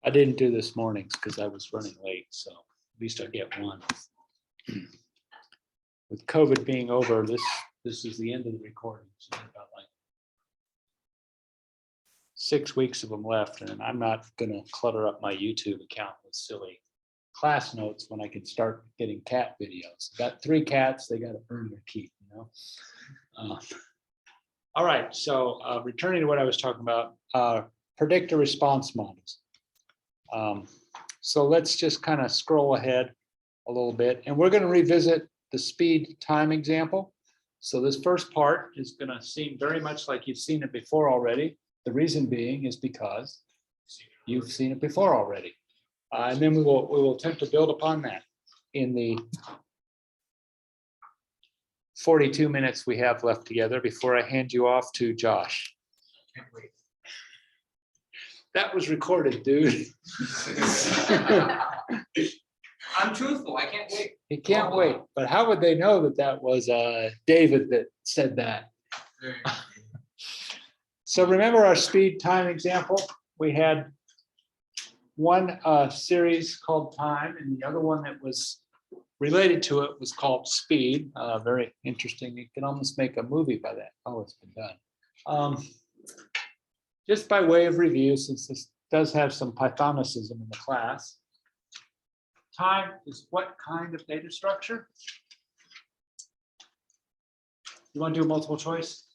I didn't do this morning's because I was running late, so at least I get one. With COVID being over, this is the end of the recording. So I've got like 6 weeks of them left, and I'm not going to clutter up my YouTube account with silly class notes when I can start getting cat videos. Got 3 cats, they got to earn their keep, you know. All right, so returning to what I was talking about, predictor-response models. So let's just kind of scroll ahead a little bit, and we're going to revisit the speed time example. So this first part is going to seem very much like you've seen it before already. The reason being is because you've seen it before already. And then we will attempt to build upon that in the 42 minutes we have left together before I hand you off to Josh. Can't wait. That was recorded, dude. I'm truthful. I can't wait. He can't wait. But how would they know that that was David that said that? So remember our speed time example? We had one series called time, and the other one that was related to it was called speed. Very interesting. You can almost make a movie by that. Oh, it's been done. Just by way of review, since this does have some Pythonicism in the class, time is what kind of data structure? You want to do a multiple choice?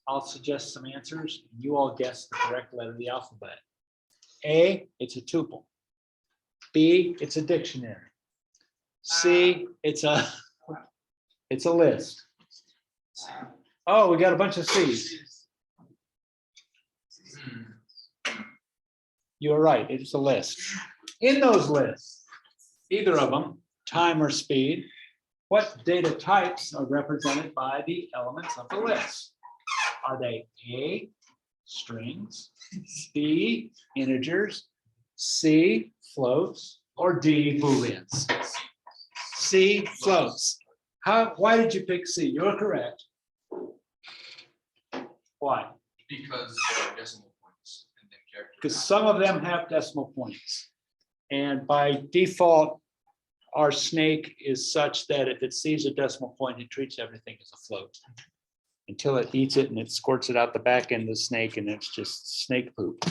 I'll suggest some answers. You all guess the correct letter of the alphabet. A, it's a tuple. B, it's a dictionary. C, it's a list. Oh, we got a bunch of C's. You're right, it's a list. In those lists, either of them, time or speed, what data types are represented by the elements of the list? Are they A, strings, B, integers, C, floats, or D, booleans? C, floats. Why did you pick C? You're correct. Why? Because there are decimal points and then characters. Because some of them have decimal points. And by default, our snake is such that if it sees a decimal point, it treats everything as a float until it eats it and it squirts it out the back end of the snake, and it's just snake poop.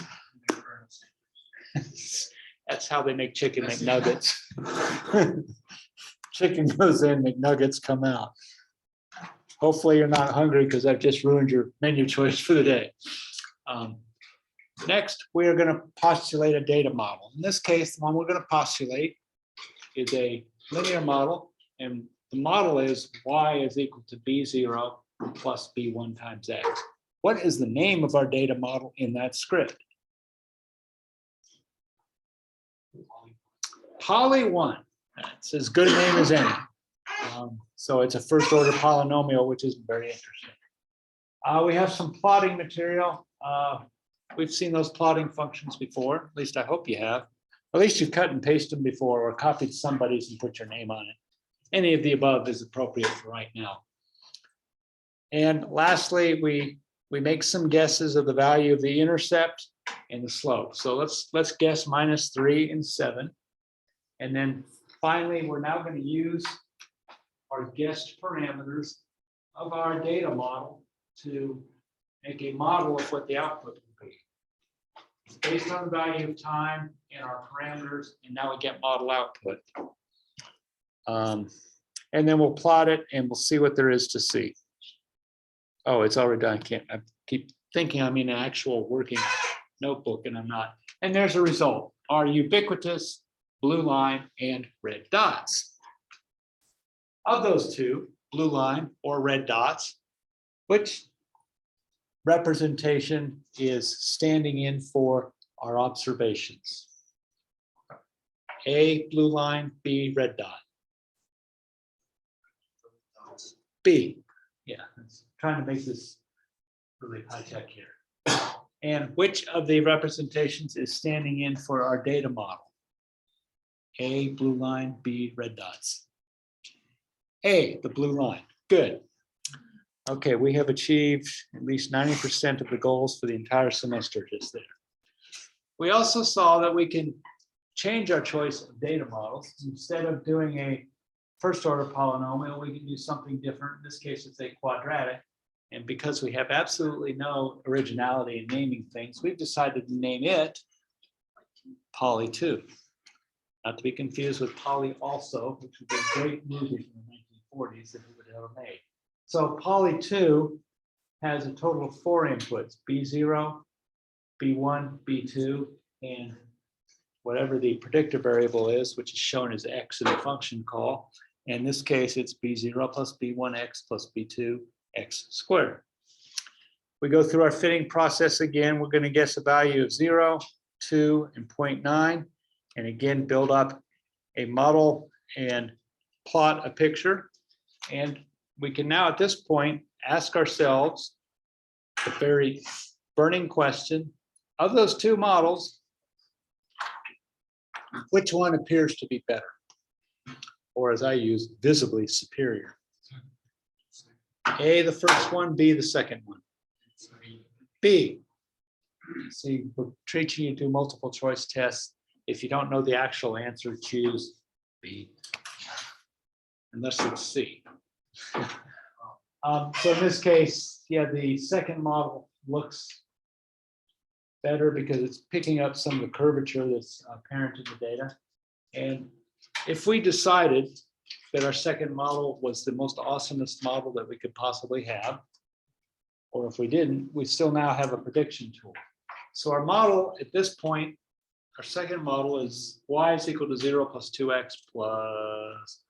That's how they make chicken McNuggets. Chicken goes in, McNuggets come out. Hopefully you're not hungry because I've just ruined your menu choice for the day. Next, we are going to postulate a data model. In this case, the one we're going to postulate is a linear model, and the model is y is equal to b0 plus b1 times x. What is the name of our data model in that script? Poly1. It's as good a name as any. So it's a first order polynomial, which is very interesting. We have some plotting material. We've seen those plotting functions before. At least I hope you have. At least you've cut and pasted them before or copied somebody's and put your name on it. Any of the above is appropriate for right now. And lastly, we make some guesses of the value of the intercept and the slope. So let's guess -3 and 7. And then finally, we're now going to use our guessed parameters of our data model to make a model of what the output will be. It's based on the value of time and our parameters, and now we get model output. And then we'll plot it and we'll see what there is to see. Oh, it's already done. I keep thinking I'm in an actual working notebook and I'm not. And there's a result. Our ubiquitous blue line and red dots. Of those two, blue line or red dots, which representation is standing in for our observations? A, blue line, B, red dot. B, yeah, trying to make this really high tech here. And which of the representations is standing in for our data model? A, blue line, B, red dots. A, the blue line, good. Okay, we have achieved at least 90% of the goals for the entire semester just there. We also saw that we can change our choice of data models. Instead of doing a first order polynomial, we can do something different. In this case, it's a quadratic. And because we have absolutely no originality in naming things, we've decided to name it Poly 2. Not to be confused with Poly also, which would be great music in the 1940s that we would have ever made. So Poly 2 has a total of 4 inputs, B0, B1, B2, and whatever the predictor variable is, which is shown as X in the function call. In this case, it's B0 plus B1X plus B2X squared. We go through our fitting process again. We're going to guess a value of 0, 2, and 0.9. And again, build up a model and plot a picture. And we can now at this point ask ourselves the very burning question, of those 2 models, which one appears to be better? Or as I use, visibly superior. A, the first one, B, the second one. B. See, we're teaching you to do multiple choice tests. If you don't know the actual answer, choose B, unless it's C. So in this case, yeah, the second model looks better because it's picking up some of the curvature that's apparent in the data. And if we decided that our second model was the most awesomest model that we could possibly have, or if we didn't, we still now have a prediction tool. So our model at this point, our second model is y is equal to 0 plus 2x plus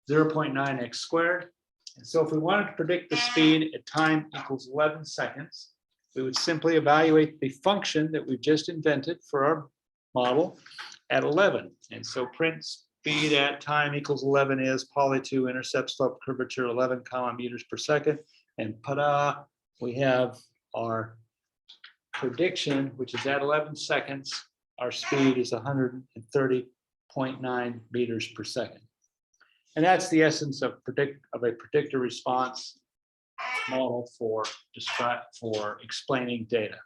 0.9x squared. And so if we wanted to predict the speed at time equals 11 seconds, we would simply evaluate the function that we've just invented for our model at 11. And so print speed at time equals 11 is Poly 2 intercept slope curvature 11 meters per second. And ta-da, we have our prediction, which is at 11 seconds, our speed is 130.9 meters per second. And that's the essence of a predictor response model for explaining data.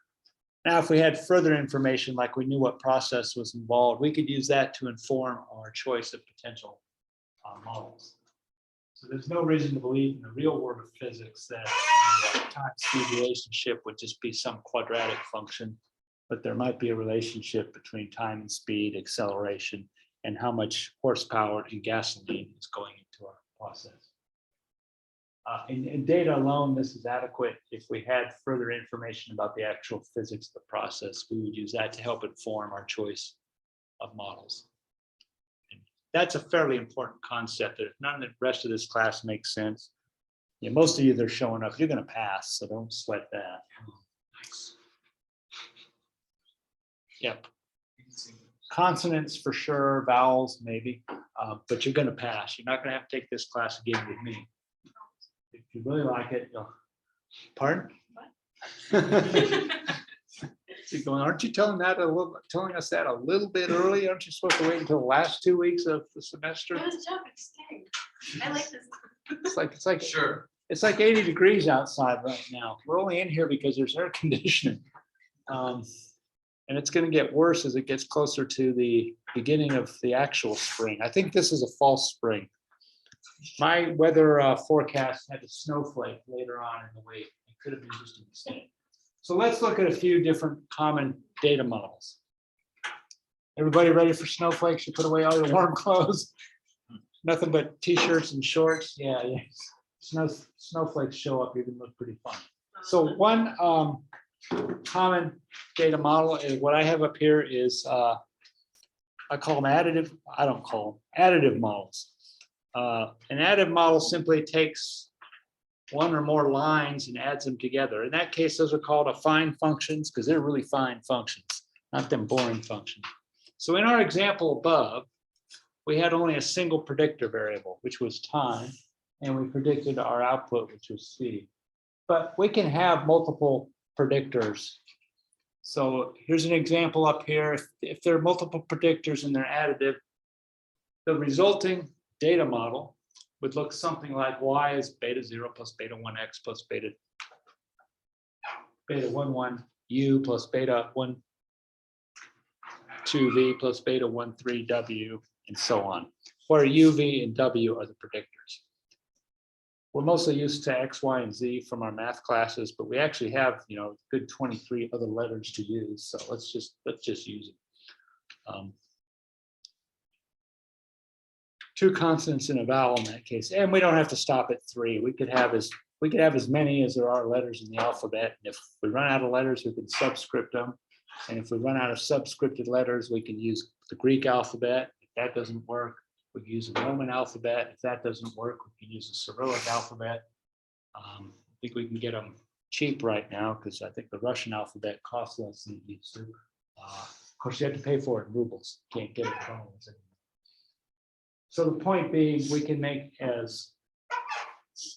Now, if we had further information, like we knew what process was involved, we could use that to inform our choice of potential models. So there's no reason to believe in the real world of physics that the time-speed relationship would just be some quadratic function, but there might be a relationship between time and speed, acceleration, and how much horsepower and gasoline is going into our process. In data alone, this is adequate. If we had further information about the actual physics of the process, we would use that to help inform our choice of models. And that's a fairly important concept that if none of the rest of this class makes sense, yeah, most of you that are showing up, you're going to pass, so don't sweat that. Yep. Consonants for sure, vowels maybe, but you're going to pass. You're not going to have to take this class again with me. If you really like it, you'll. Pardon? You're going, aren't you telling us that a little bit early? Aren't you supposed to wait until the last 2 weeks of the semester? It was joking, just kidding. I like this. It's like Sure. It's like 80 degrees outside right now. We're only in here because there's air conditioning. And it's going to get worse as it gets closer to the beginning of the actual spring. I think this is a false spring. My weather forecast had a snowflake later on in the week. It could have been just a mistake. So let's look at a few different common data models. Everybody ready for snowflakes? You put away all your warm clothes? Nothing but t-shirts and shorts? Yeah. Snowflakes show up, even look pretty fun. So one common data model is what I have up here is I call them additive. I don't call them additive models. An additive model simply takes one or more lines and adds them together. In that case, those are called affine functions because they're really fine functions, not them boring functions. So in our example above, we had only a single predictor variable, which was time, and we predicted our output, which was speed. But we can have multiple predictors. So here's an example up here. If there are multiple predictors and they're additive, the resulting data model would look something like y is beta 0 plus beta 1x plus beta 11 u plus beta 1 2v plus beta 13w, and so on, where u, v, and w are the predictors. We're mostly used to X, Y, and Z from our math classes, but we actually have, good 23 other letters to use. So let's just use it. Two consonants and a vowel in that case, and we don't have to stop at 3. We could have as many as there are letters in the alphabet. And if we run out of letters, we can subscript them. And if we run out of subscripted letters, we can use the Greek alphabet. If that doesn't work, we can use the Roman alphabet. If that doesn't work, we can use the Cyrillic alphabet. I think we can get them cheap right now because I think the Russian alphabet costs less than it used to. Of course, you have to pay for it in rubles. Can't get it in dollars anymore. So the point being, we can make as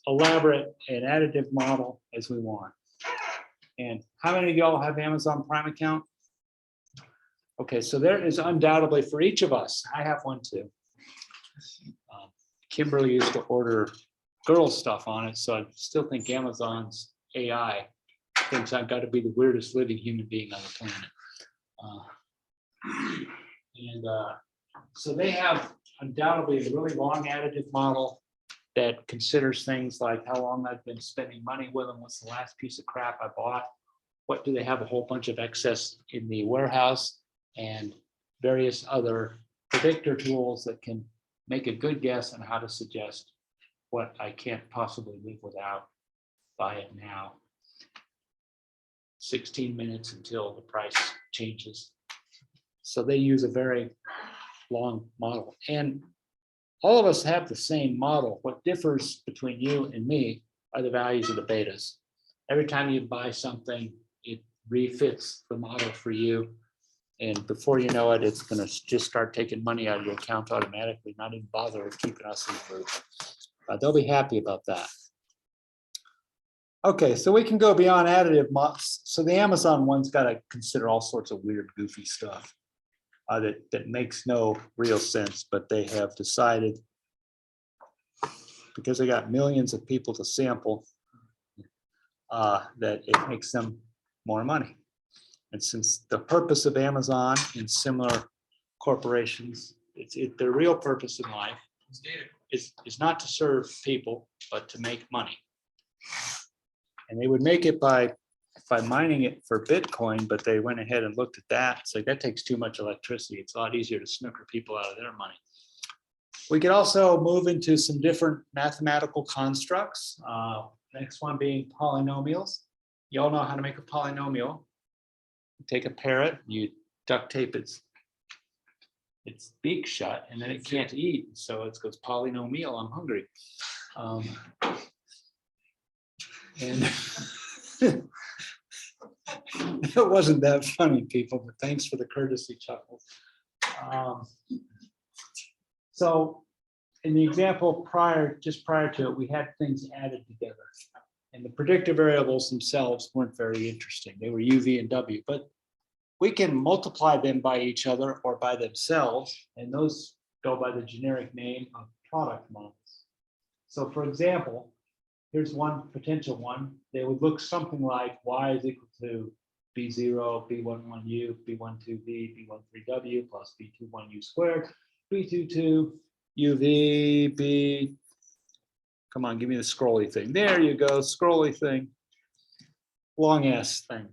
elaborate an additive model as we want. And how many of y'all have Amazon Prime account? Okay, so there is undoubtedly for each of us. I have one too. Kimberly used to order girl stuff on it, so I still think Amazon's AI thinks I've got to be the weirdest living human being on the planet. So they have undoubtedly a really long additive model that considers things like how long I've been spending money with them, what's the last piece of crap I bought, what do they have a whole bunch of excess in the warehouse, and various other predictor tools that can make a good guess on how to suggest what I can't possibly live without. Buy it now. 16 minutes until the price changes. So they use a very long model. And all of us have the same model. What differs between you and me are the values of the betas. Every time you buy something, it refits the model for you. And before you know it, it's going to just start taking money out of your account automatically, not even bother keeping us in the loop. They'll be happy about that. Okay, so we can go beyond additive models. So the Amazon one's got to consider all sorts of weird, goofy stuff that makes no real sense, but they have decided, because they got millions of people to sample, that it makes them more money. And since the purpose of Amazon and similar corporations, their real purpose in life is not to serve people, but to make money. And they would make it by mining it for Bitcoin, but they went ahead and looked at that. It's like, that takes too much electricity. It's a lot easier to snooker people out of their money. We could also move into some different mathematical constructs. Next one being polynomials. You all know how to make a polynomial. You take a parrot, you duct tape its beak shut, and then it can't eat. So it goes polynomial, I'm hungry. And it wasn't that funny, people, but thanks for the courtesy chuckles. So in the example just prior to it, we had things added together. And the predictor variables themselves weren't very interesting. They were u, v, and w, but we can multiply them by each other or by themselves, and those go by the generic name of product models. So for example, here's one potential one. They would look something like y is equal to b0, b11u, b12v, b13w plus b21u squared, b22 uv, b, come on, give me the scrolly thing. There you go, scrolly thing, long ass thing.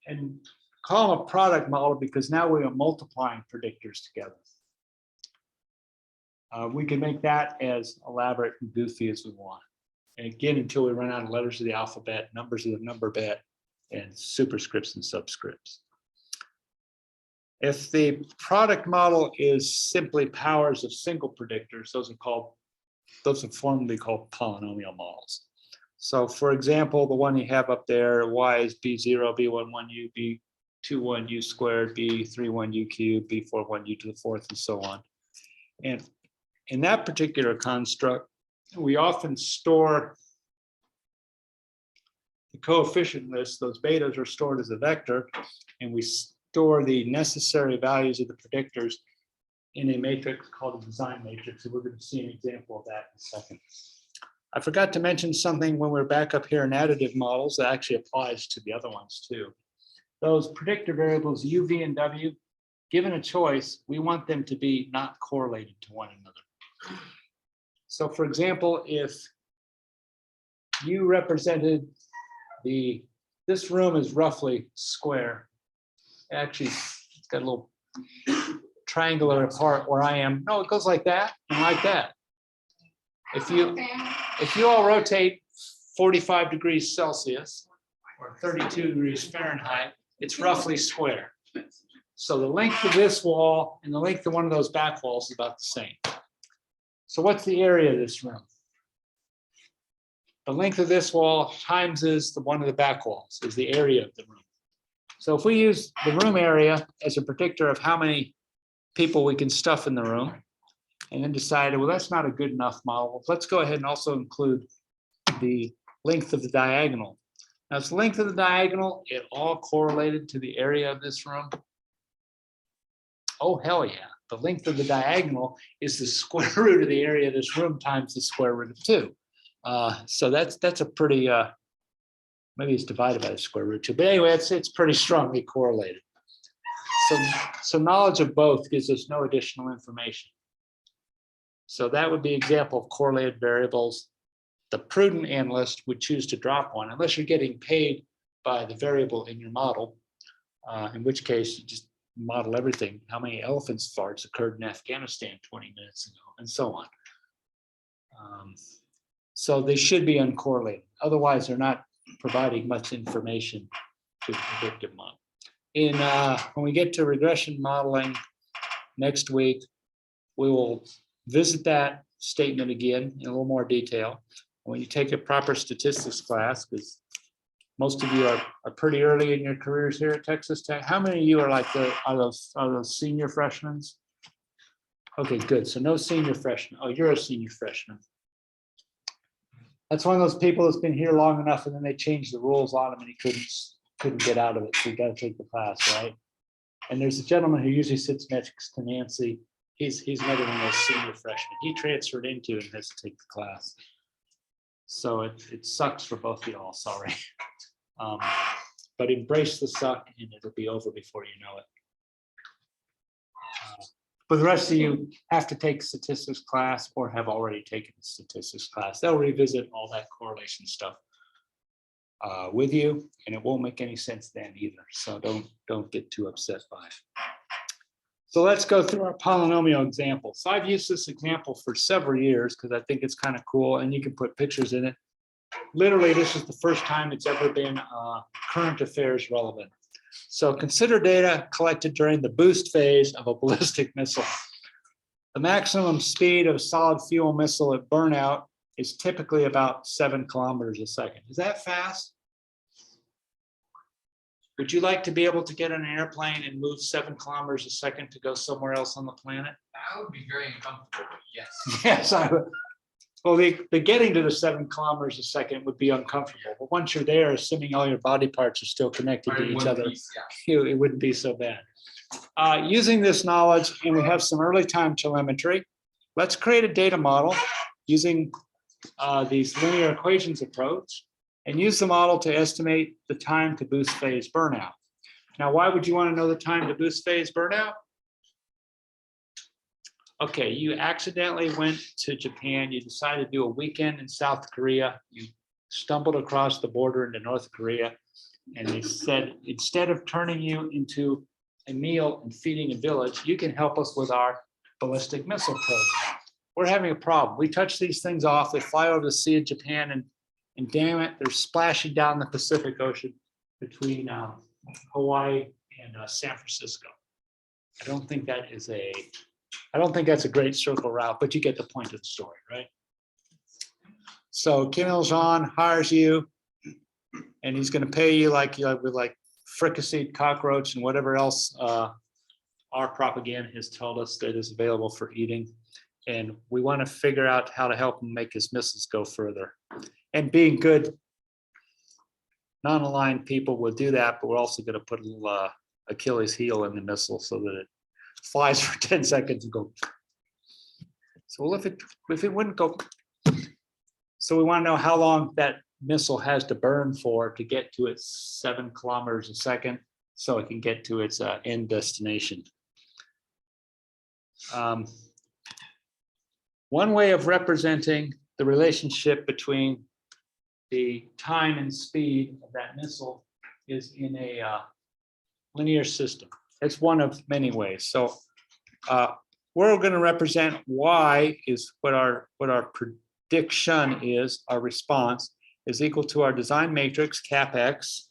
And call them a product model because now we are multiplying predictors together. We can make that as elaborate and goofy as we want. And again, until we run out of letters of the alphabet, numbers of the number bet, and superscripts and subscripts. If the product model is simply powers of single predictors, those are formally called polynomial models. So for example, the one you have up there, y is b0, b11u, b21u squared, b31u cubed, b41u to the fourth, and so on. And in that particular construct, we often store the coefficient list. Those betas are stored as a vector, and we store the necessary values of the predictors in a matrix called a design matrix. And we're going to see an example of that in a second. I forgot to mention something when we're back up here in additive models that actually applies to the other ones too. those predictor variables u, v, and w, given a choice, we want them to be not correlated to one another. So for example, if you represented this room is roughly square. Actually, it's got a little triangular part where I am. No, it goes like that and like that. If you all rotate 45 degrees Celsius or 32 degrees Fahrenheit, it's roughly square. So the length of this wall and the length of one of those back walls is about the same. So what's the area of this room? The length of this wall times is the one of the back walls is the area of the room. So if we use the room area as a predictor of how many people we can stuff in the room, and then decided, well, that's not a good enough model. Let's go ahead and also include the length of the diagonal. Now, it's the length of the diagonal, it all correlated to the area of this room. Oh, hell yeah. The length of the diagonal is the square root of the area of this room times the square root of 2. So that's a pretty, maybe it's divided by the square root 2. But anyway, it's pretty strongly correlated. So knowledge of both gives us no additional information. So that would be an example of correlated variables. The prudent analyst would choose to drop one unless you're getting paid by the variable in your model, in which case you just model everything. How many elephants farts occurred in Afghanistan 20 minutes ago, and so on. So they should be uncorrelated. Otherwise, they're not providing much information to the predictive model. When we get to regression modeling next week, we will visit that statement again in a little more detail. When you take a proper statistics class, because most of you are pretty early in your careers here at Texas Tech. How many of you are like are those senior freshmen? Okay, good. So no senior freshmen. Oh, you're a senior freshman. That's one of those people that's been here long enough, and then they changed the rules on him, and he couldn't get out of it. So you got to take the class, right? And there's a gentleman who usually sits next to Nancy. He's another one of those senior freshmen. He transferred into and has to take the class. So it sucks for both of y'all, sorry. But embrace the suck and it'll be over before you know it. But the rest of you have to take statistics class or have already taken the statistics class. They'll revisit all that correlation stuff with you, and it won't make any sense then either. So don't get too upset by it. So let's go through our polynomial example. So I've used this example for several years because I think it's kind of cool, and you can put pictures in it. Literally, this is the first time it's ever been current affairs relevant. So consider data collected during the boost phase of a ballistic missile. The maximum speed of a solid fuel missile at burnout is typically about 7 kilometers a second. Is that fast? Would you like to be able to get on an airplane and move 7 kilometers a second to go somewhere else on the planet? That would be very uncomfortable, but yes. Yes, I would. Well, the getting to the 7 kilometers a second would be uncomfortable, but once you're there, assuming all your body parts are still connected to each other, it wouldn't be so bad. Using this knowledge, and we have some early time telemetry, let's create a data model using these linear equations approach, and use the model to estimate the time to boost phase burnout. Now, why would you want to know the time to boost phase burnout? Okay, you accidentally went to Japan, you decided to do a weekend in South Korea, you stumbled across the border into North Korea, and they said, instead of turning you into a meal and feeding a village, you can help us with our ballistic missile program. We're having a problem. We touch these things off, they fly over the Sea of Japan, and damn it, they're splashing down the Pacific Ocean between Hawaii and San Francisco. I don't think that's a great circle route, but you get the point of the story, right? So Kim Il-sung hires you, and he's going to pay you with fricasseed cockroach and whatever else our propaganda has told us that is available for eating. And we want to figure out how to help him make his missiles go further. And being good, non-aligned people will do that, but we're also going to put a little Achilles heel in the missile so that it flies for 10 seconds and go. So well, if it wouldn't go, so we want to know how long that missile has to burn for to get to its 7 kilometers a second. so it can get to its end destination. One way of representing the relationship between the time and speed of that missile is in a linear system. It's one of many ways. So we're going to represent y is what our prediction is, our response is equal to our design matrix cap x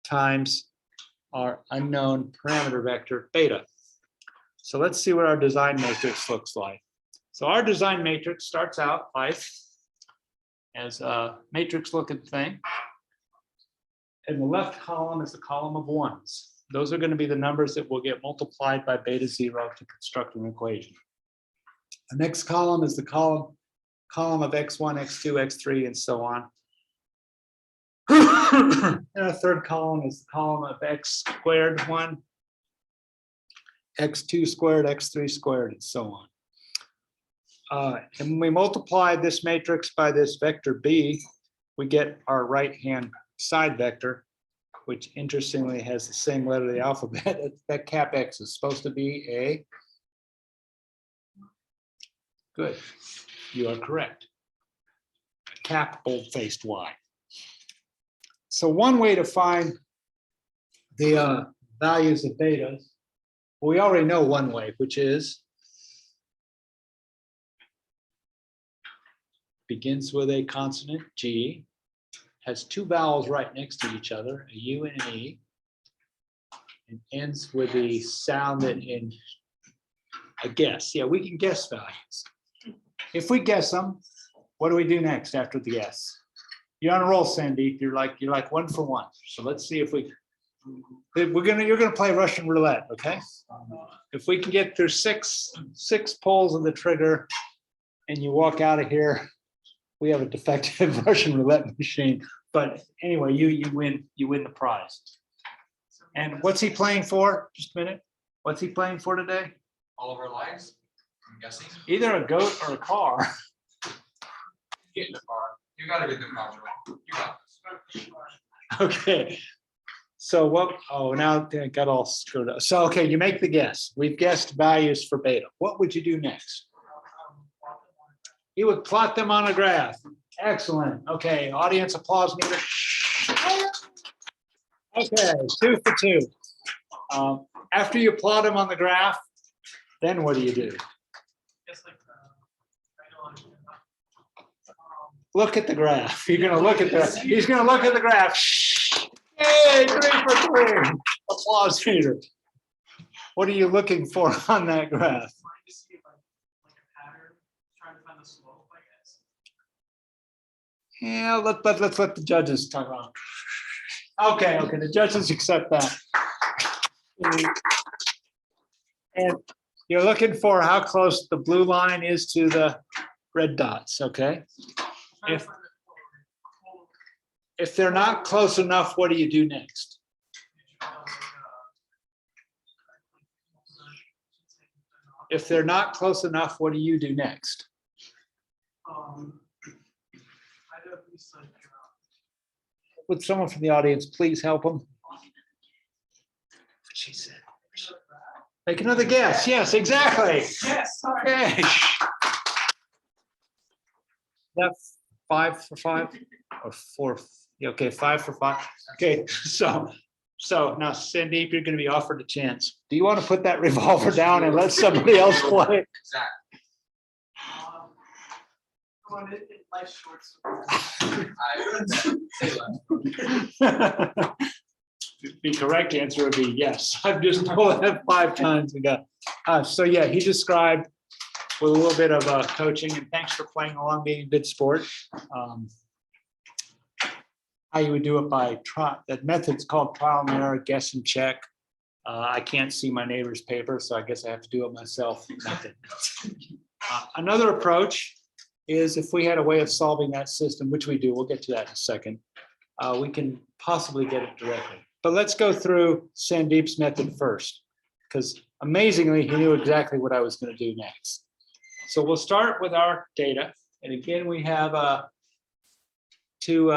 times our unknown parameter vector beta. So let's see what our design matrix looks like. So our design matrix starts out life as a matrix looking thing. And the left column is the column of ones. Those are going to be the numbers that will get multiplied by beta 0 to construct an equation. The next column is the column of x1, x2, x3, and so on. And our third column is the column of x squared 1, x2 squared, x3 squared, and so on. And when we multiply this matrix by this vector b, we get our right-hand side vector, which interestingly has the same letter of the alphabet. That cap x is supposed to be a, good, you are correct, a cap bold-faced y. So one way to find the values of betas, we already know one way, which is begins with a consonant G, has two vowels right next to each other, a U and an E, and ends with the sound that in a guess. Yeah, we can guess values. If we guess them, what do we do next after the guess? You're on a roll, Sandeep. You're like 1 for 1. So let's see if you're gonna play Russian roulette, okay? If we can get through six pulls of the trigger and you walk out of here, we have a defective Russian roulette machine. But anyway, you win the prize. And what's he playing for? Just a minute. What's he playing for today? All of our lives, I'm guessing. Either a goat or a car. Get in the car. You gotta get the car. You got this. Okay. So what? Oh, now I got all screwed up. So okay, you make the guess. We've guessed values for beta. What would you do next? You would plot them on a graph. Excellent. Okay, audience applause meter. Okay, 2 for 2. After you plot them on the graph, then what do you do? Look at the graph. You're gonna look at the. He's gonna look at the graph. Yay, 3 for 3. Applause meter. What are you looking for on that graph? Yeah, let's let the judges talk about it. Okay, the judges accept that. And you're looking for how close the blue line is to the red dots, okay? If they're not close enough, what do you do next? If they're not close enough, what do you do next? Would someone from the audience please help them? What she said. Make another guess. Yes, exactly. Yes. Okay. That's 5 for 5 or 4. Yeah, okay, 5 for 5. Okay, so now Sandeep, you're going to be offered a chance. Do you want to put that revolver down and let somebody else play? Exactly. Life shorts. The correct answer would be yes. I've just told that 5 times ago. So yeah, he described with a little bit of coaching, and thanks for playing along, being a good sport. How you would do it by trial. That method's called trial and error, guess and check. I can't see my neighbor's paper, so I guess I have to do it myself. Another approach is if we had a way of solving that system, which we do, we'll get to that in a second, we can possibly get it directly. But let's go through Sandeep's method first, because amazingly, he knew exactly what I was going to do next. So we'll start with our data. And again, we have 2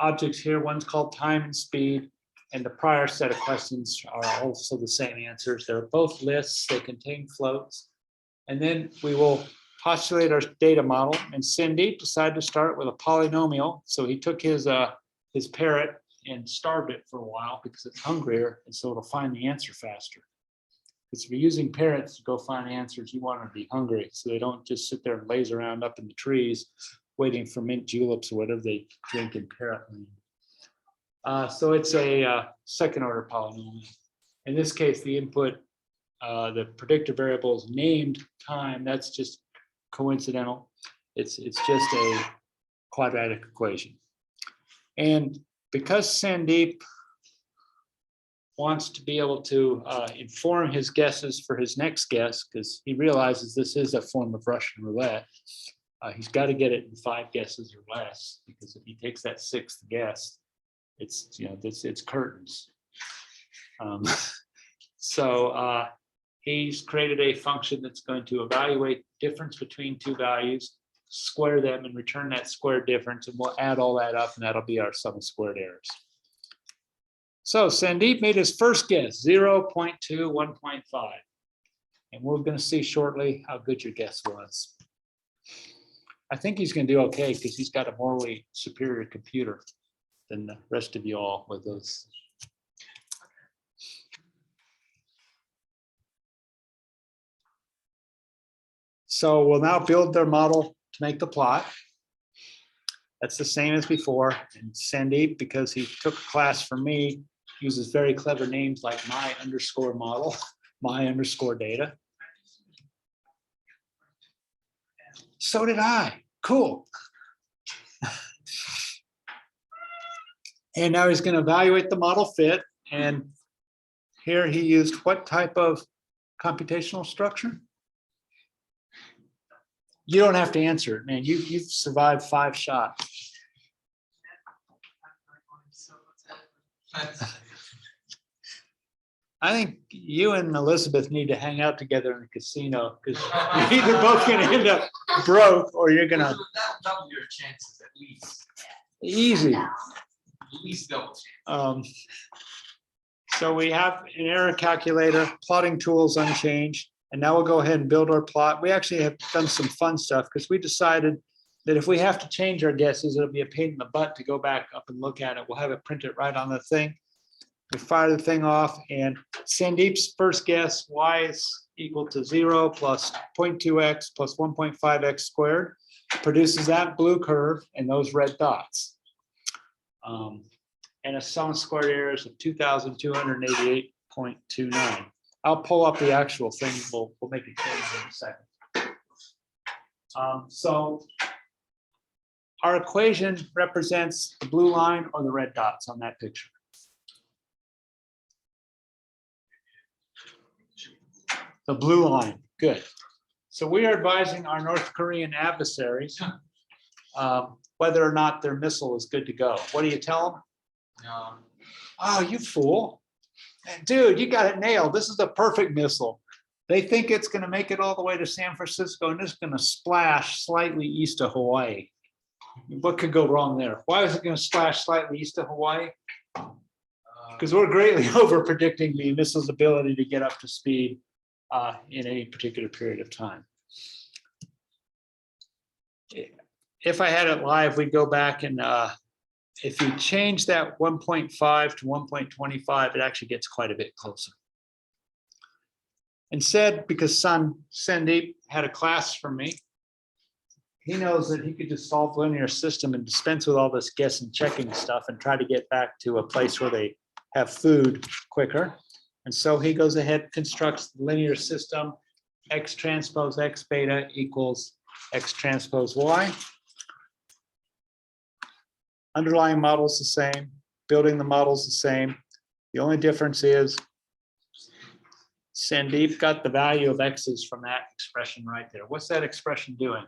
objects here. One's called time and speed. and the prior set of questions are also the same answers. They're both lists, they contain floats. And then we will postulate our data model, and Sandeep decided to start with a polynomial. So he took his parrot and starved it for a while because it's hungrier, and so it'll find the answer faster. Because if you're using parrots to go find answers, you want them to be hungry, so they don't just sit there and laze around up in the trees waiting for mint juleps or whatever they drink in parrot land. So it's a second order polynomial. In this case, the input, the predictor variable is named time. That's just coincidental. It's just a quadratic equation. And because Sandeep wants to be able to inform his guesses for his next guess, because he realizes this is a form of Russian roulette, he's got to get it in 5 guesses or less, because if he takes that 6th guess, it's, you know, it's curtains. So he's created a function that's going to evaluate the difference between 2 values, square them, and return that square difference, and we'll add all that up, and that'll be our sum of squared errors. So Sandeep made his first guess, 0.2, 1.5. And we're going to see shortly how good your guess was. I think he's going to do okay because he's got a morally superior computer than the rest of you all with those. So we'll now build their model to make the plot. That's the same as before. And Sandeep, because he took a class from me, uses very clever names like my underscore model, my underscore data. So did I. Cool. And now he's going to evaluate the model fit. And here he used what type of computational structure? You don't have to answer it, man. You've survived 5 shots. I think you and Elizabeth need to hang out together in the casino, because you're either both going to end up broke or you're going to. That'll double your chances at least. Easy. At least double chance. So we have an error calculator, plotting tools unchanged, and now we'll go ahead and build our plot. We actually have done some fun stuff because we decided that if we have to change our guesses, it'll be a pain in the butt to go back up and look at it. We'll have it printed right on the thing. We fire the thing off, and Sandeep's first guess, y is equal to 0 plus 0.2x plus 1.5x squared, produces that blue curve and those red dots. And a sum of squared errors of 2,288.29. I'll pull up the actual thing. We'll make it change in a second. So our equation represents the blue line or the red dots on that picture. The blue line, good. So we are advising our North Korean adversaries whether or not their missile is good to go. What do you tell them? No. Oh, you fool. Dude, you got it nailed. This is the perfect missile. They think it's going to make it all the way to San Francisco and it's going to splash slightly east of Hawaii. What could go wrong there? Why is it going to splash slightly east of Hawaii? Because we're greatly over predicting the missile's ability to get up to speed in any particular period of time. If I had it live, we'd go back and if you change that 1.5 to 1.25, it actually gets quite a bit closer. Instead, because Sandeep had a class from me, he knows that he could just solve the linear system and dispense with all this guess and checking stuff and try to get back to a place where they have food quicker. And so he goes ahead, constructs the linear system, x transpose x beta equals x transpose y. Underlying model is the same, building the model is the same. The only difference is Sandeep got the value of x's from that expression right there. What's that expression doing?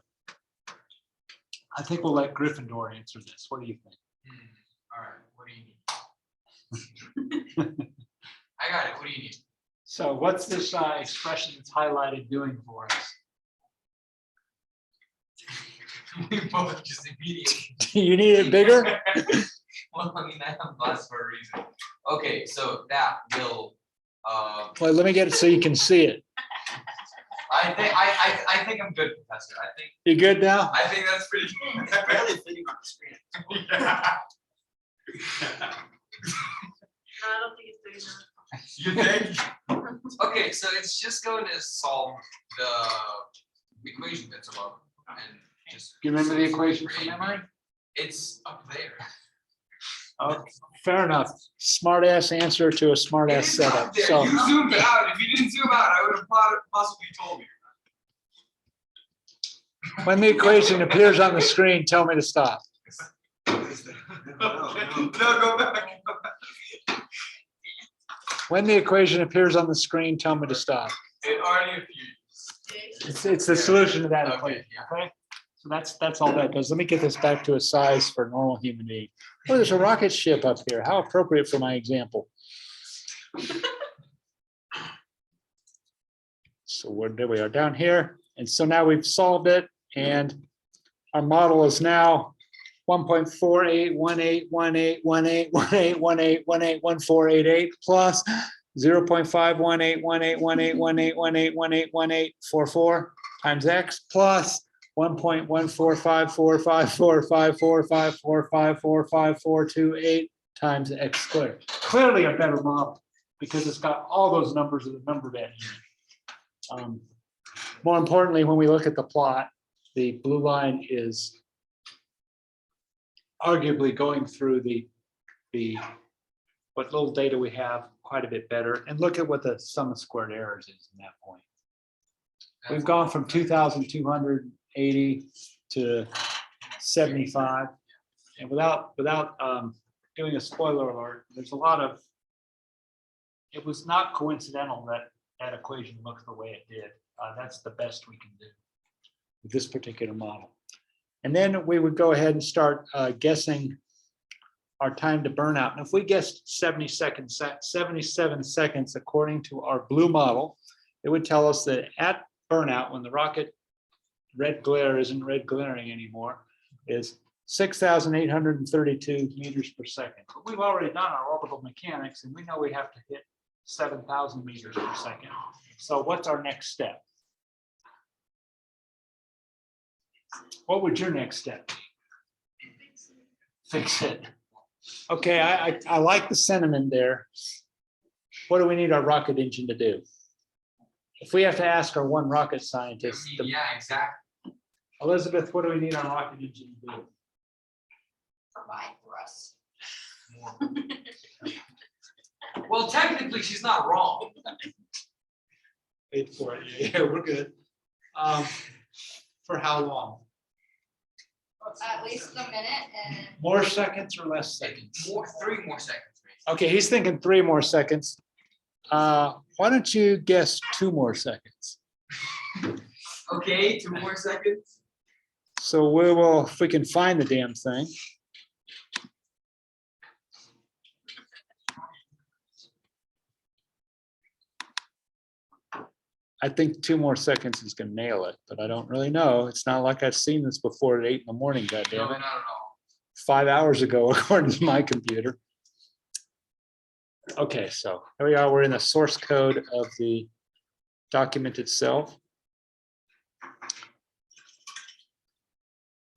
I think we'll let Gryffindor answer this. What do you think? All right, what do you need? I got it, what do you need? So what's this expression that's highlighted doing for us? We both just immediately. Do you need it bigger? Well, I mean, I have glass for a reason. Okay, so that will, Well, let me get it so you can see it. I think I'm good, Professor. You good now? I think that's pretty. It's barely fitting on the screen. Yeah. No, I don't think it's doing that. You think? Okay, so it's just going to solve the equation that's above and just. You remember the equation from memory? It's up there. Oh, fair enough. Smart ass answer to a smart It ass is up setup. there. So You zoomed out. If you didn't zoom out, I would have possibly told you. when the equation appears on the screen, tell me to stop. No, go back. When the equation appears on the screen, tell me to stop. It already appears. It's the solution to that Okay, equation. yeah. Okay. So that's all that does. Let me get this back to a size for a normal human being. Oh, there's a rocket ship up here. How appropriate for my example. So there we are down here. And so now we've solved it. And our model is now 1.481818181818181488 plus 0.5181818181818844 times x plus 1.14545454545454528 times x squared. Clearly a better model because it's got all those numbers of the number bed. More importantly, when we look at the plot, the blue line is arguably going through the what little data we have quite a bit better. And look at what the sum of squared errors is in that point. We've gone from 2,280 to 75. And without doing a spoiler alert, there's a lot of, it was not coincidental that that equation looks the way it did. That's the best we can do with this particular model. And then we would go ahead and start guessing our time to burnout. And if we guessed 77 seconds according to our blue model, it would tell us that at burnout, when the rocket red glare isn't red glaring anymore, is 6,832 meters per second. But we've already done our orbital mechanics, and we know we have to hit 7,000 meters per second. So what's our next step? What would your next step be? Fix it. Okay, I like the sentiment there. What do we need our rocket engine to do? If we have to ask our one rocket scientist, Yeah, exactly. Elizabeth, what do we need our rocket engine to do? Provide for us. Well, technically, she's not wrong. Wait for it. Yeah, we're good. For how long? At least a minute and. More seconds or less seconds? 3 more seconds. Maybe. Okay, he's thinking 3 more seconds. Why don't you guess 2 more seconds? Okay, 2 more seconds. So we will, if we can find the damn thing. I think 2 more seconds is gonna nail it, but I don't really know. It's not like I've seen this before at 8 in the morning, No, goddamn not it. at all. 5 hours ago, according to my computer. Okay, so here we are. We're in the source code of the document itself.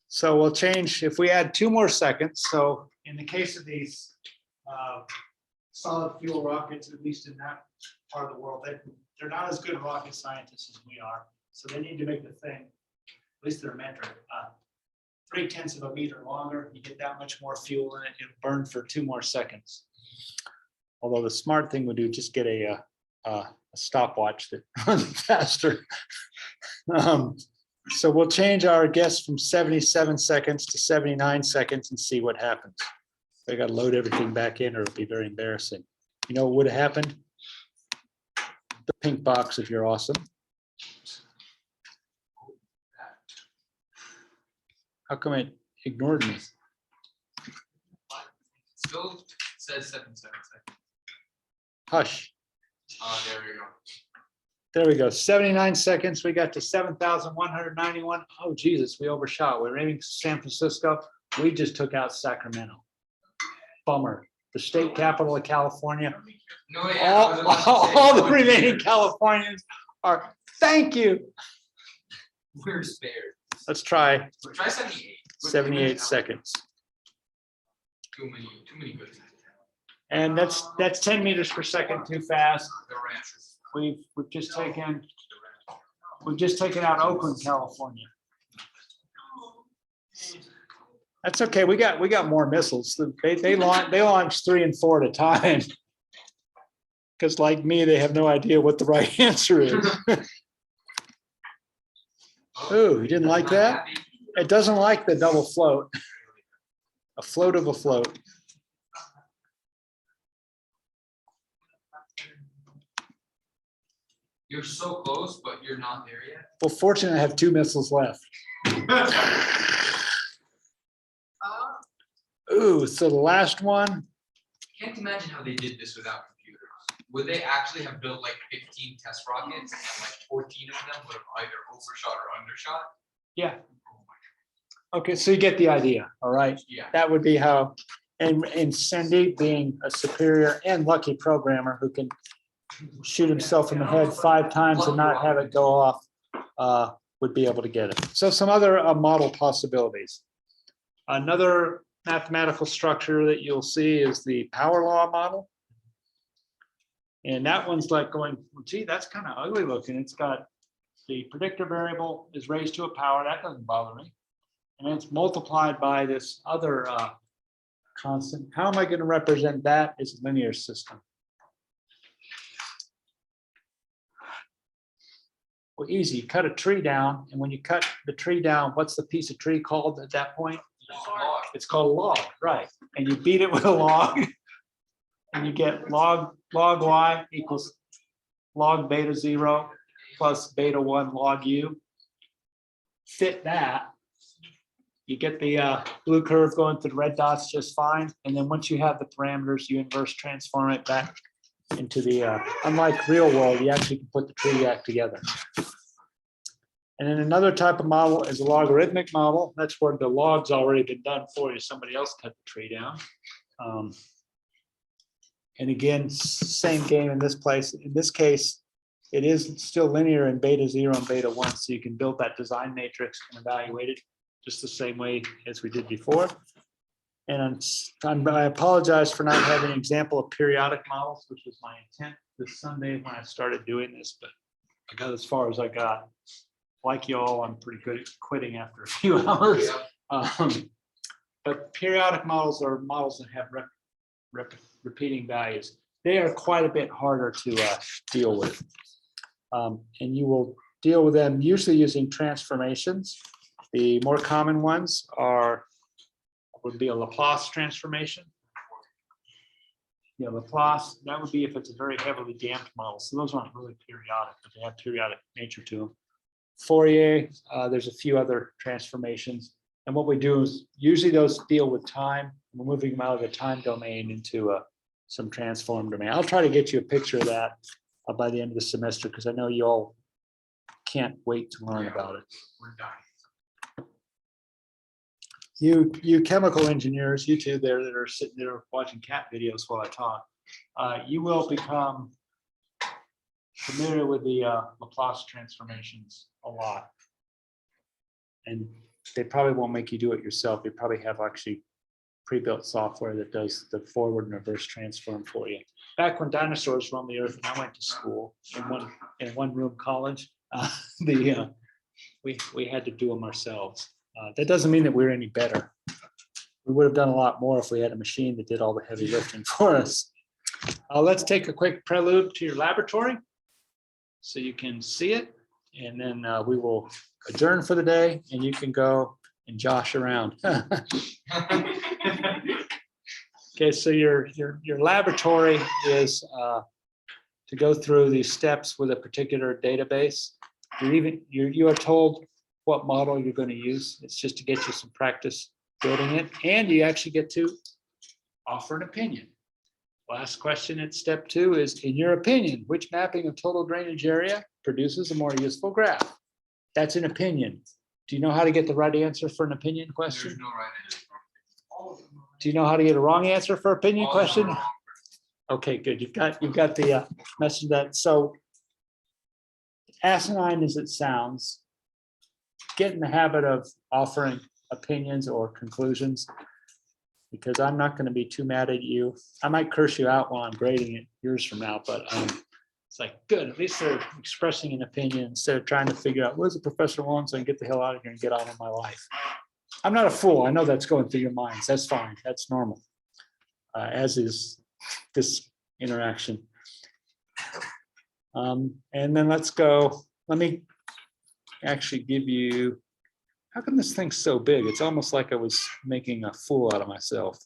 So we'll change, if we add 2 more seconds, so in the case of these solid fuel rockets, at least in that part of the world, they're not as good rocket scientists as we are. So they need to make the thing, at least their metric, 0.3 of a meter longer. You get that much more fuel in it, it'll burn for 2 more seconds. Although the smart thing would do, just get a stopwatch that runs faster. So we'll change our guess from 77 seconds to 79 seconds and see what happens. I got to load everything back in or it'll be very embarrassing. You know what would have happened? The pink box if you're awesome. How come it ignored me? Still says 7 seconds. Hush. There we go. There we go. 79 seconds. We got to 7,191. Oh, Jesus, we overshot. We're aiming San Francisco. We just took out Sacramento. Bummer. the state capital of California. No, yeah. I was about to say, All the oh, remaining dear. Californians are, thank you. We're spared. Let's try Try 78. 78 seconds. Too many good. And that's 10 meters per second too fast. The ranchers. We've just taken out Oakland, California. That's okay. We got more missiles. They launch 3 and 4 at a time. Because like me, they have no idea what the right answer is. Ooh, you didn't like that? It doesn't like the double float. A float of a float. You're so close, but you're not there yet. Well, fortunately, I have 2 missiles left. Ooh, so the last one, Can't imagine how they did this without computers. Would they actually have built like 15 test rockets and like 14 of them would have either overshot or undershot? yeah. Okay, so you get the idea, all right? Yeah. That would be how, and Cindy being a superior and lucky programmer who can shoot himself in the head 5 times and not have it go off, would be able to get it. So some other model possibilities. Another mathematical structure that you'll see is the power law model. And that one's like going, well, gee, that's kind of ugly looking. It's got the predictor variable is raised to a power. That doesn't bother me. And it's multiplied by this other constant. How am I going to represent that as a linear system? Well, easy. You cut a tree down, and when you cut the tree down, what's the piece of tree called at that point? It's called a log, right? And you beat it with a log, and you get log y equals log beta 0 plus beta 1 log u. Fit that. You get the blue curve going to the red dots just fine. And then once you have the parameters, you inverse transform it back into the, unlike real world, you actually can put the tree back together. And then another type of model is a logarithmic model. That's where the log's already been done for you. Somebody else cut the tree down. And again, same game in this place. In this case, it is still linear in beta 0 and beta 1. So you can build that design matrix and evaluate it just the same way as we did before. And I apologize for not having an example of periodic models, which was my intent this Sunday when I started doing this, but I got as far as I got. Like y'all, I'm pretty good at quitting after a few hours. But periodic models are models that have repeating values. They are quite a bit harder to deal with. And you will deal with them usually using transformations. The more common ones would be a Laplace transformation. Yeah, Laplace, that would be if it's a very heavily damped model. So those aren't really periodic, but they have periodic nature to them. Fourier, there's a few other transformations. And what we do is usually those deal with time. We're moving them out of the time domain into some transform domain. I'll try to get you a picture of that by the end of the semester because I know you all can't wait to learn about it. We're dying. You chemical engineers, you two there that are sitting there watching cat videos while I talk, you will become familiar with the Laplace transformations a lot. And they probably won't make you do it yourself. They probably have actually pre-built software that does the forward and reverse transform for you. Back when dinosaurs roamed the earth and I went to school in one room college, we had to do them ourselves. That doesn't mean that we're any better. We would have done a lot more if we had a machine that did all the heavy lifting for us. Let's take a quick prelude to your laboratory so you can see it. And then we will adjourn for the day and you can go and josh around. Okay, so your laboratory is to go through these steps with a particular database. You are told what model you're going to use. It's just to get you some practice building it, and you actually get to offer an opinion. Last question at step 2 is, in your opinion, which mapping of total drainage area produces a more useful graph? That's an opinion. Do you know how to get the right answer for an opinion question? There's no right answer. Do you know how to get a wrong answer for opinion All question? wrong. Okay, good. You've got the message that, so asinine as it sounds, get in the habit of offering opinions or conclusions, because I'm not going to be too mad at you. I might curse you out while I'm grading it years from now, but it's like, good, at least they're expressing an opinion instead of trying to figure out what does the professor want so I can get the hell out of here and get on with my life. I'm not a fool. I know that's going through your minds. That's fine. That's normal. As is this interaction. And then let's go. Let me actually give you, how come this thing's so big? It's almost like I was making a fool out of myself.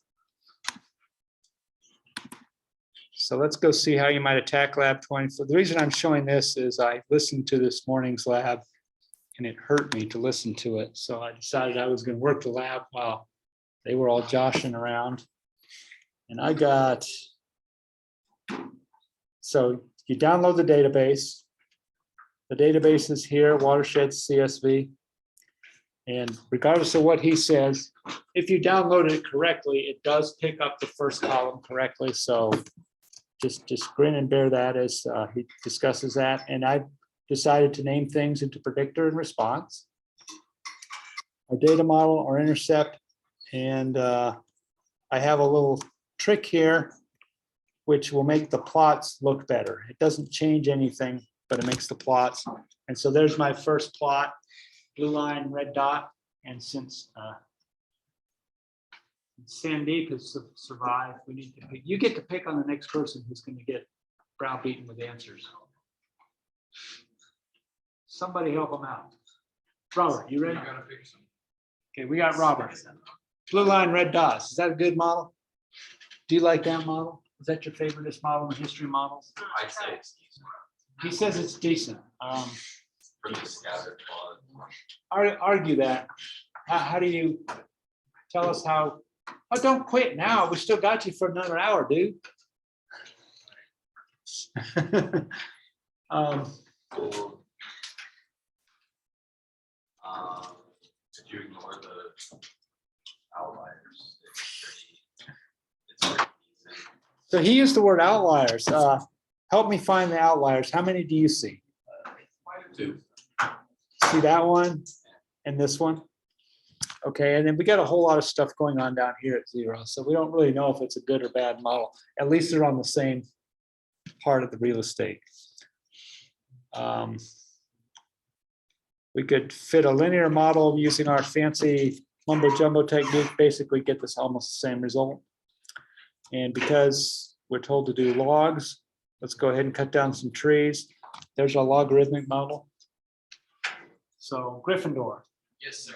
So let's go see how you might attack lab 24. The reason I'm showing this is I listened to this morning's lab and it hurt me to listen to it. So I decided I was going to work the lab while they were all joshing around. And I got, so you download the database. The database is here, Watershed CSV. And regardless of what he says, if you download it correctly, it does pick up the first column correctly. So just grin and bear that as he discusses that. And I decided to name things into predictor and response, our data model, or intercept. And I have a little trick here, which will make the plots look better. It doesn't change anything, but it makes the plots. And so there's my first plot, blue line, red dot. And since Sandeep has survived, we need to pick, you get to pick on the next person who's going to get browbeaten with answers. Somebody help him out. Robert, you ready? You gotta pick some. Okay, we got Robert. Blue line, red dots. Is that a good model? Do you like that model? Is that your favoriteest model in history models? I'd say it's decent. He says it's decent. For the scattered plot. Argue that. How do you tell us how? Oh, don't quit now. We still got you for another hour, dude. If you ignore the outliers, it's pretty decent. So he used the word outliers. Help me find the outliers. How many do you see? Two. See that one and this one? Okay, and then we got a whole lot of stuff going on down here at 0. So we don't really know if it's a good or bad model. At least they're on the same part of the real estate. We could fit a linear model using our fancy mumbo jumbo technique, basically get this almost the same result. And because we're told to do logs, let's go ahead and cut down some trees. There's our logarithmic model. So Gryffindor, Yes, sir.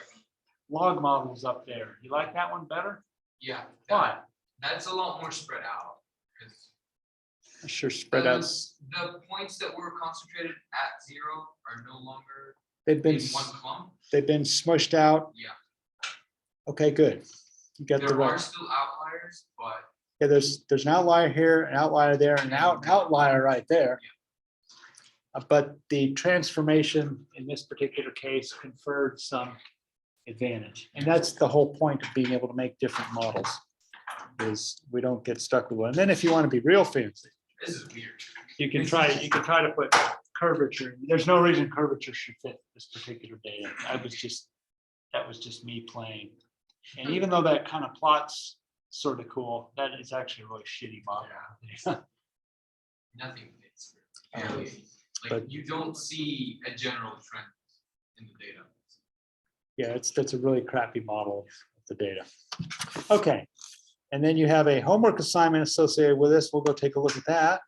log model is up there. You like that one better? Yeah. Why? That's a lot more spread out. 'Cause Sure, spread out. The points that were concentrated at 0 are no longer They've been in one clump. smushed out. Yeah. Okay, good. You got the There are right. still outliers, but Yeah, there's an outlier here, an outlier there, and an outlier right there. But the transformation in this particular case conferred some advantage. And that's the whole point of being able to make different models, is we don't get stuck with one. And then if you want to be real fancy, this is weird. you can try to put curvature. There's no reason curvature should fit this particular data. That was just me playing. And even though that kind of plot's sort of cool, that is actually a really shitty model. Nothing fits. Really. Like But- you don't see a general trend in the data. Yeah, that's a really crappy model of the data. Okay, and then you have a homework assignment associated with this. We'll go take a look at that.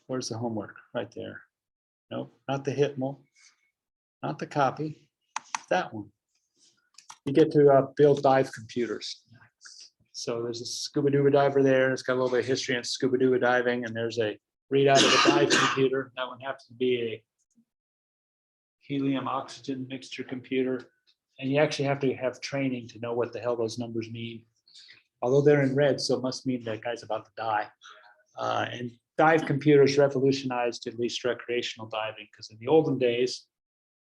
Where's the homework? Right there. Nope, not the HITML, not the copy, that one. You get to build dive computers. So there's a scuba duba diver there. It's got a little bit of history on scuba duba diving, and there's a readout of a dive computer. That one happens to be a helium oxygen mixture computer. And you actually have to have training to know what the hell those numbers mean. Although they're in red, so it must mean that guy's about to die. And dive computers revolutionized at least recreational diving, because in the olden days,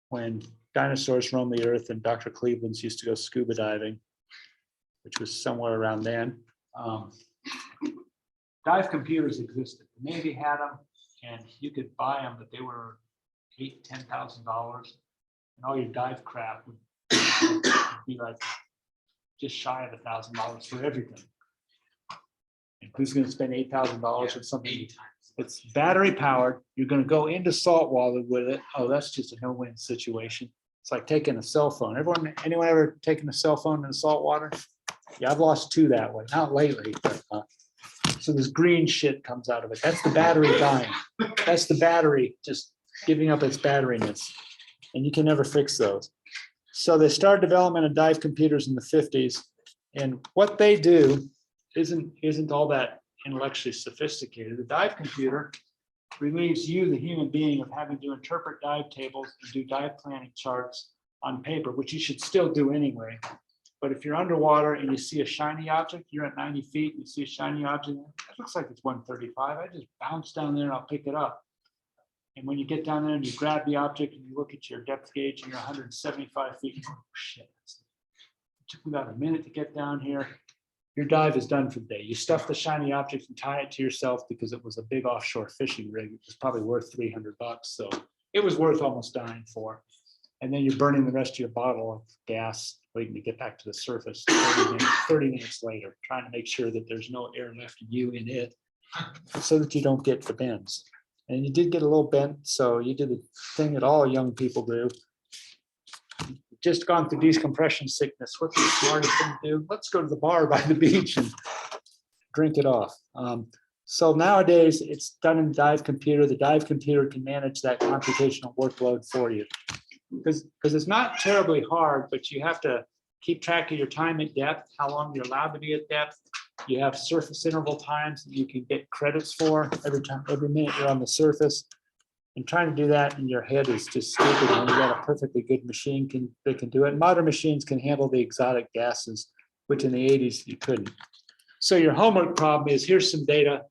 when dinosaurs roamed the earth and Dr. Cleveland's used to go scuba diving, which was somewhere around then. Dive computers existed. The Navy had them, and you could buy them, but they were $8,000-10,000, and all your dive crap would be like just shy of $1,000 for everything. And who's going to spend $8,000 on something? 8 times. It's battery powered. You're going to go into salt water with it. Oh, that's just a no-win situation. It's like taking a cell phone. Anyone ever taken a cell phone in salt water? Yeah, I've lost 2 that way. Not lately, but so this green shit comes out of it. That's the battery dying. That's the battery just giving up its batteriness, and you can never fix those. So they started development of dive computers in the 50s, and what they do isn't all that intellectually sophisticated. The dive computer relieves you, the human being, of having to interpret dive tables and do dive planning charts on paper, which you should still do anyway. But if you're underwater and you see a shiny object, you're at 90 feet, and you see a shiny object, that looks like it's 135. I just bounce down there and I'll pick it up. And when you get down there and you grab the object and you look at your depth gauge and you're 175 feet, you go, oh, shit. It took me about a minute to get down here. Your dive is done for the day. You stuff the shiny object and tie it to yourself because it was a big offshore fishing rig. It was probably worth $300. So it was worth almost dying for. And then you're burning the rest of your bottle of gas waiting to get back to the surface 30 minutes later, trying to make sure that there's no air left in you in it so that you don't get the bends. And you did get a little bent, so you did the thing that all young people do. Just gone through decompression sickness. What's the smartest thing to do? Let's go to the bar by the beach and drink it off. So nowadays it's done in the dive computer. The dive computer can manage that computational workload for you. Because it's not terribly hard, but you have to keep track of your time at depth, how long you're allowed to be at depth. You have surface interval times that you can get credits for every minute you're on the surface. And trying to do that in your head is just stupid when you got a perfectly good machine that can do it. Modern machines can handle the exotic gases, which in the 80s you couldn't. So your homework problem is, here's some data.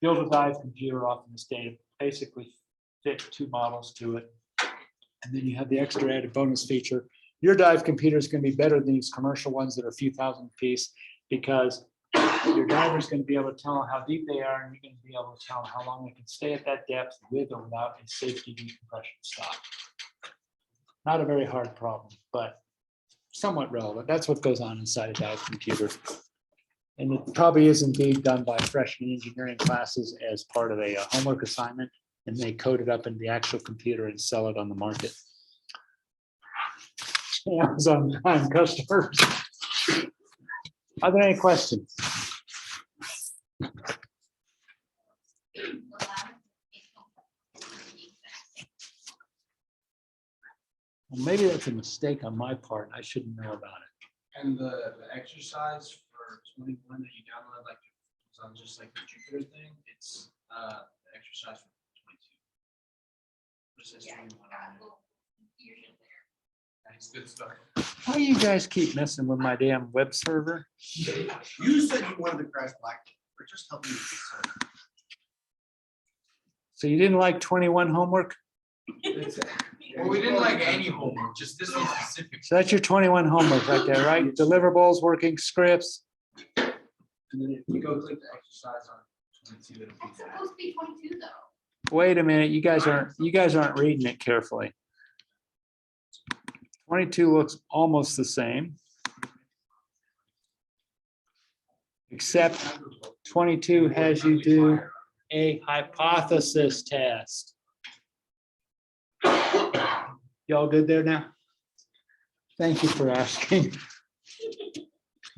Build a dive computer off of this data, basically fit 2 models to it. And then you have the extra added bonus feature. Your dive computer is going to be better than these commercial ones that are a few thousand apiece, because your diver is going to be able to tell them how deep they are, and you're going to be able to tell them how long they can stay at that depth with or without a safety decompression stop. Not a very hard problem, but somewhat relevant. That's what goes on inside a dive computer. And it probably isn't being done by freshman engineering classes as part of a homework assignment, and they code it up in the actual computer and sell it on the market. Amazon Prime customers. Are there any questions? Well, maybe that's a mistake on my part. I shouldn't know about it. And the exercise for 21 that you download, like it's on just like the Jupyter thing, it's the exercise for 22. It says 21 on it. That's good stuff. How do you guys keep messing with my damn web server? You said you wanted to crash Blackboard. We're just helping you. So you didn't like 21 homework? Well, we didn't like any homework, just this one specific. So that's your 21 homework right there, right? Deliverables, working scripts. And then if you go click the exercise on 22, it'll be It's that. supposed to be 22 though. Wait a minute, you guys aren't reading it carefully. 22 looks almost the same, except 22 has you do a hypothesis test. Y'all good there now? Thank you for asking.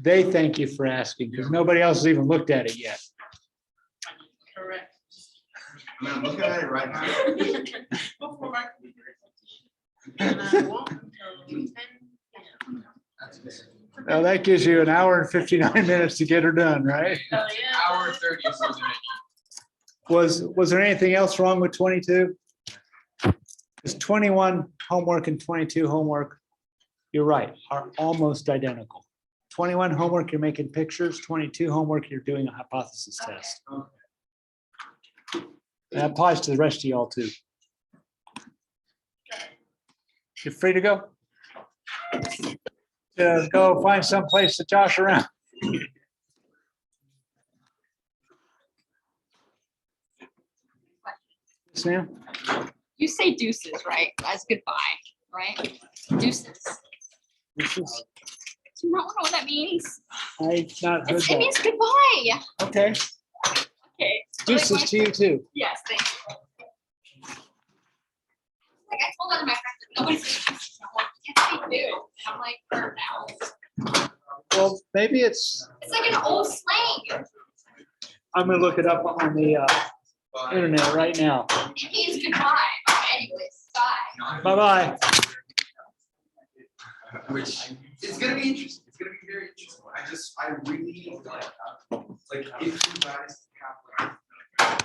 They thank you for asking, because nobody else has even looked at it yet. Correct. I mean, I'm looking at it right now. Before I- And I won't until 10 p.m. Now that gives you an hour and 59 minutes to get her done, right? Oh, yeah. Hour 30 is more than Was there anything else wrong with 22? Because 21 homework and 22 homework, you're right, are almost identical. 21 homework, you're making pictures. 22 homework, you're doing a hypothesis test. That applies to the rest of y'all too. You're free to go. to go find some place to josh around. Yes, ma'am? You say deuces, right? As goodbye, right? Deuces. This is, Do you not know what that means? I've not heard It that. means goodbye. Okay, Okay. deuces to you too. Yes, thank you. Like I told other my friends, that nobody's can't be new. I'm like, her now. Well, maybe it's, It's like an old slang. I'm gonna look it up on the internet right now. It means goodbye. Anyways, bye. Bye-bye. Which it's gonna be interesting. It's gonna be very interesting. I really like if you guys have like